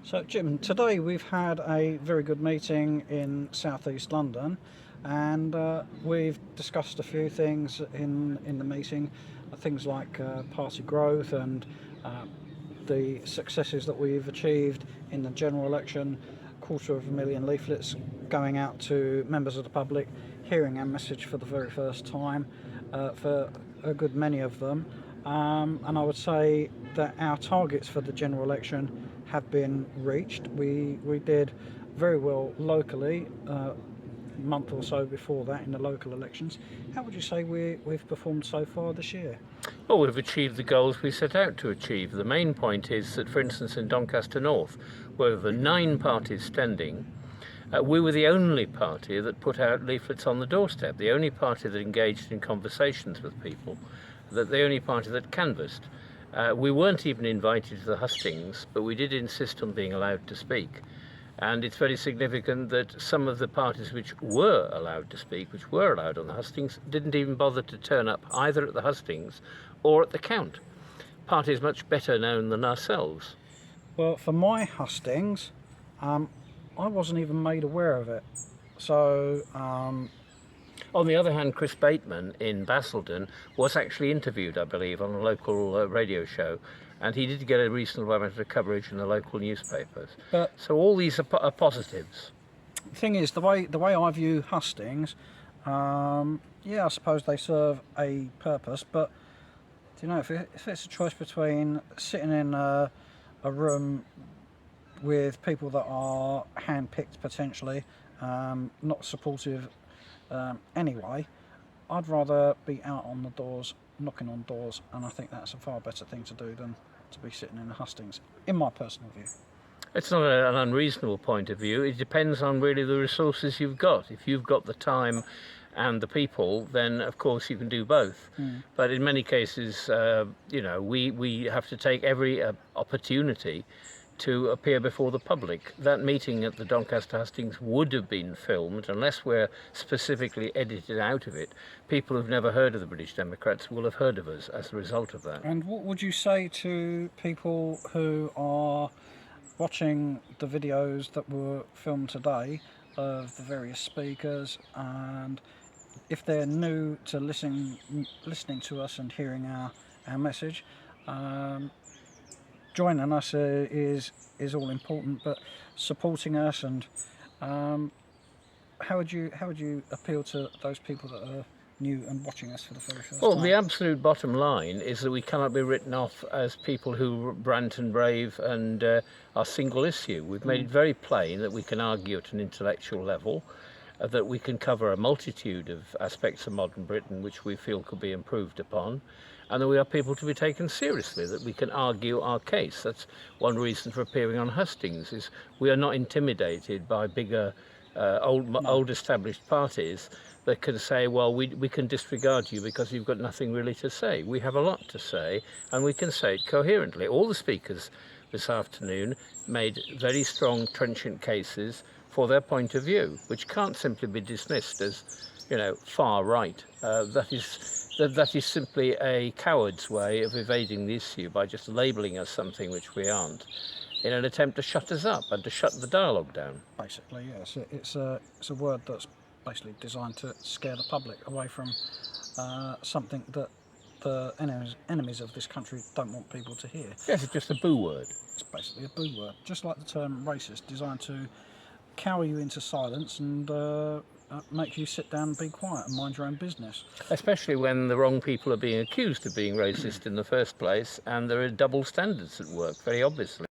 So Jim, today we've had a very good meeting in southeast London, and we've discussed a few things in the meeting, things like party growth and the successes that we've achieved in the general election, 250,000 leaflets going out to members of the public, hearing our message for the very first time for a good many of them. And I would say that our targets for the general election have been reached. We did very well locally a month or so before that in the local elections. How would you say we've performed so far this year? Well, we've achieved the goals we set out to achieve. The main point is that, for instance, in Doncaster North, where the 9 parties standing, we were the only party that put out leaflets on the doorstep, the only party that engaged in conversations with people, the only party that canvassed. We weren't even invited to the hustings, but we did insist on being allowed to speak. And it's very significant that some of the parties which were allowed to speak, which were allowed on the hustings, didn't even bother to turn up either at the hustings or at the count. Parties much better known than ourselves. Well, for my hustings, I wasn't even made aware of it. So On the other hand, Chris Bateman in Basildon was actually interviewed, I believe, on a local radio show, and he did get a reasonable amount of coverage in the local newspapers. So all these are positives. The thing is, the way I view hustings, yeah, I suppose they serve a purpose, but do you know, if it's a choice between sitting in a room with people that are hand-picked potentially, not supportive anyway, I'd rather be out on the doors, knocking on doors, and I think that's a far better thing to do than to be sitting in the hustings, in my personal view. It's not an unreasonable point of view. It depends on really the resources you've got. If you've got the time and the people, then of course you can do both. But in many cases, we have to take every opportunity to appear before the public. That meeting at the Doncaster hustings would have been filmed, unless we're specifically edited out of it. People who've never heard of the British Democrats will have heard of us as a result of that. And what would you say to people who are watching the videos that were filmed today of the various speakers, and if they're new to listening to us and hearing our message, joining us is all important, but supporting us, and how would you appeal to those people that are new and watching us for the very first time? Well, the absolute bottom line is that we cannot be written off as people who rant and rave and are single issue. We've made it very plain that we can argue at an intellectual level, that we can cover a multitude of aspects of modern Britain which we feel could be improved upon, and that we are people to be taken seriously, that we can argue our case. That's one reason for appearing on hustings, is we are not intimidated by bigger, old established parties that can say, well, we can disregard you because you've got nothing really to say. We have a lot to say, and we can say it coherently. All the speakers this afternoon made very strong, trenchant cases for their point of view, which can't simply be dismissed as, far right. That is simply a coward's way of evading the issue by just labelling us something which we aren't, in an attempt to shut us up and to shut the dialogue down. Basically, yes. It's a word that's basically designed to scare the public away from something that the enemies of this country don't want people to hear. Yes, it's just a boo word. It's basically a boo word, just like the term racist, designed to cower you into silence and make you sit down and be quiet and mind your own business. Especially when the wrong people are being accused of being racist in the first place, and there are double standards at work, very obviously.